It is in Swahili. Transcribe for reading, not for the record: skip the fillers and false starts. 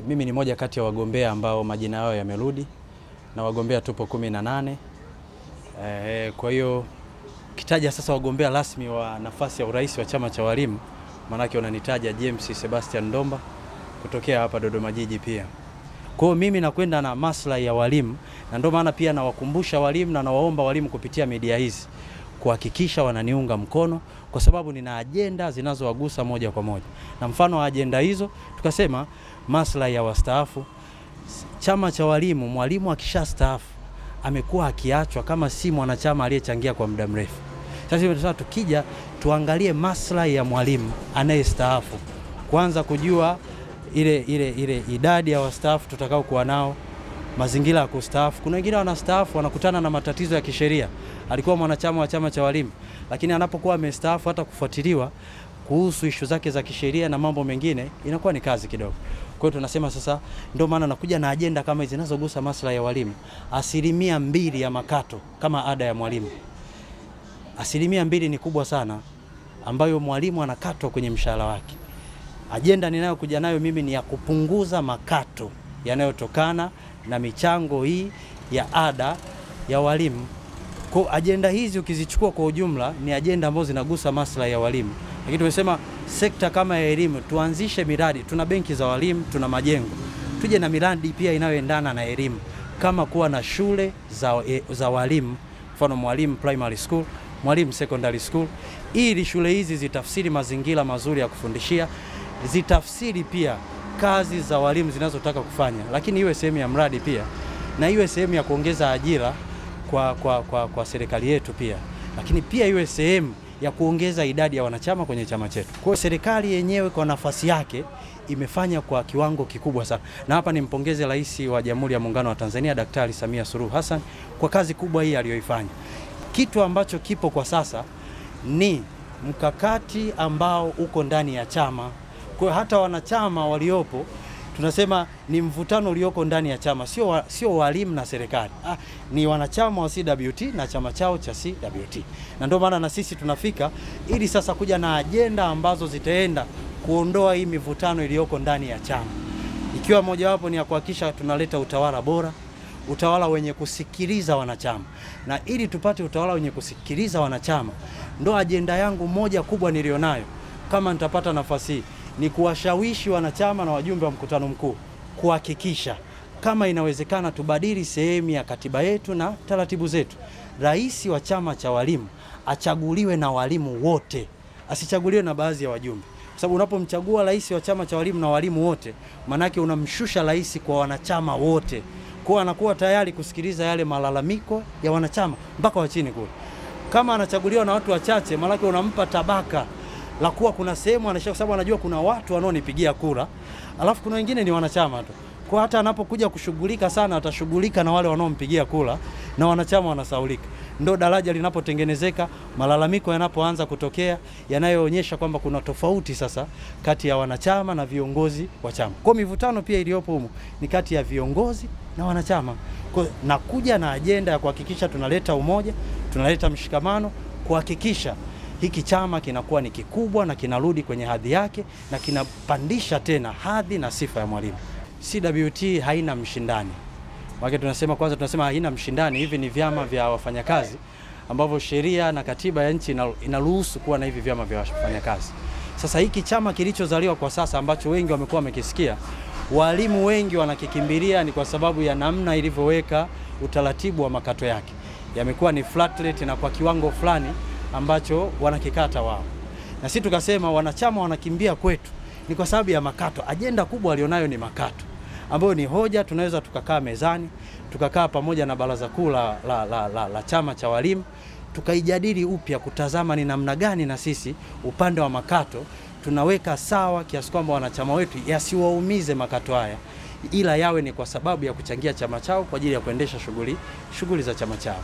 Mimi ni moja kati ya wagombea ambao majina yao yamerudi, na wagombea tupo 18. Kwa hiyo kitaja sasa wagombea rasmi wa nafasi ya urais wa chama cha walimu, manake unanitaja James Sebastian Ndomba kutokea hapa Dodoma Jiji pia. Kwa hiyo mimi nakwenda na maslahi ya walimu, na ndio maana pia nawakumbusha walimu na nawaomba walimu kupitia media hizi kuhakikisha wananiunga mkono, kwa sababu nina ajenda zinazowagusa moja kwa moja. Na mfano wa ajenda hizo tukasema maslahi ya wastaafu. Chama cha walimu, mwalimu akishastaafu amekuwa akiachwa kama si mwanachama aliyechangia kwa muda mrefu. Sasa tukija tuangalie maslahi ya mwalimu anayestaafu, kwanza kujua ile idadi ya wastaafu tutakao kuwa nao, mazingira ya kustaafu. Kuna wengine wanastaafu wanakutana na matatizo ya kisheria. Alikuwa mwanachama wa chama cha walimu, lakini anapokuwa amestaafu hata kufuatiliwa kuhusu ishu zake za kisheria na mambo mengine inakuwa ni kazi kidogo. Kwa hiyo tunasema sasa, ndio maana nakuja na ajenda kama hizi zinazogusa maslahi ya walimu. 2% ya makato kama ada ya mwalimu. 2% ni kubwa sana ambayo mwalimu anakatwa kwenye mshahara wake. Ajenda ninayokuja nayo mimi ni ya kupunguza makato yanayotokana na michango hii ya ada ya walimu. Kwa ajenda hizi ukizichukua kwa ujumla ni ajenda ambazo zinagusa maslahi ya walimu. Lakini tumesema sekta kama ya elimu tuanzishe miradi, tuna benki za walimu, tuna majengo. Tuje na miradi pia inayoendana na elimu, kama kuwa na shule za walimu, mfano mwalimu primary school, mwalimu secondary school, ili shule hizi zitafsiri mazingira mazuri ya kufundishia, zitafsiri pia kazi za walimu zinazotaka kufanya, lakini iwe sehemu ya mradi pia, na iwe sehemu ya kuongeza ajira kwa serikali yetu pia, lakini pia iwe sehemu ya kuongeza idadi ya wanachama kwenye chama chetu. Kwa hiyo serikali yenyewe kwa nafasi yake imefanya kwa kiwango kikubwa sana. Na hapa nimpongeze Rais wa Jamhuri ya Muungano wa Tanzania Daktari Samia Suluhu Hassan kwa kazi kubwa hii aliyoifanya. Kitu ambacho kipo kwa sasa ni mkakati ambao uko ndani ya chama. Kwa hata wanachama waliopo tunasema ni mvutano ulioko ndani ya chama, sio walimu na serikali. Ni wanachama wa CWT na chama chao cha CWT. Na ndio maana na sisi tunafika ili sasa kuja na ajenda ambazo zitaenda kuondoa hii mivutano iliyoko ndani ya chama. Ikiwa mojawapo ni ya kuhakikisha tunaleta utawala bora, utawala wenye kusikiliza wanachama. Na ili tupate utawala wenye kusikiliza wanachama, ndo ajenda yangu moja kubwa nilionayo kama nitapata nafasi hii, ni kuwashawishi wanachama na wajumbe wa mkutano mkuu kuhakikisha kama inawezekana tubadili sehemu ya katiba yetu na taratibu zetu. Rais wa chama cha walimu achaguliwe na walimu wote, asichaguliwe na baadhi ya wajumbe. Kwa sababu unapomchagua rais wa chama cha walimu na walimu wote, manake unamshusha rais kwa wanachama wote. Kwa anakuwa tayari kusikiliza yale malalamiko ya wanachama mpaka wa chini kule. Kama anachaguliwa na watu wachache, manake unampa tabaka la kuwa kuna sehemu anashika, kwa sababu anajua kuna watu wanaonipigia kura, alafu kuna wengine ni wanachama tu. Kwa hata anapokuja kushughulika sana, atashughulika na wale wanaompigia kura na wanachama wanasaulika. Ndio daraja linapotengenezeka, malalamiko yanapoanza kutokea yanayoonyesha kwamba kuna tofauti sasa kati ya wanachama na viongozi wa chama. Kwa mivutano pia iliyopo humu ni kati ya viongozi na wanachama. Kwa nakuja na ajenda ya kuhakikisha tunaleta umoja, tunaleta mshikamano, kuhakikisha hiki chama kinakuwa ni kikubwa na kinarudi kwenye hadhi yake na kinapandisha tena hadhi na sifa ya mwalimu. CWT haina mshindani. Wake tunasema haina mshindani. Hivi ni vyama vya wafanyakazi ambavyo sheria na katiba ya nchi inaruhusu kuwa na hivi vyama vya wafanyakazi. Sasa hiki chama kilichozaliwa kwa sasa ambacho wengi wamekuwa wamekisikia, walimu wengi wanakikimbilia, ni kwa sababu ya namna ilivyoweka utaratibu wa makato yake. Yamekuwa ni flat rate na kwa kiwango fulani ambacho wanakikata wao. Na sisi tukasema wanachama wanakimbia kwetu ni kwa sababu ya makato. Ajenda kubwa alionayo ni makato, ambayo ni hoja tunaweza tukakaa mezani, tukakaa pamoja na baraza kuu la chama cha walimu, tukaijadili upya kutazama ni namna gani na sisi upande wa makato tunaweka sawa kiasi kwamba wanachama wetu yasiwaumize makato haya, ila yawe ni kwa sababu ya kuchangia chama chao kwa ajili ya kuendesha shughuli za chama chao.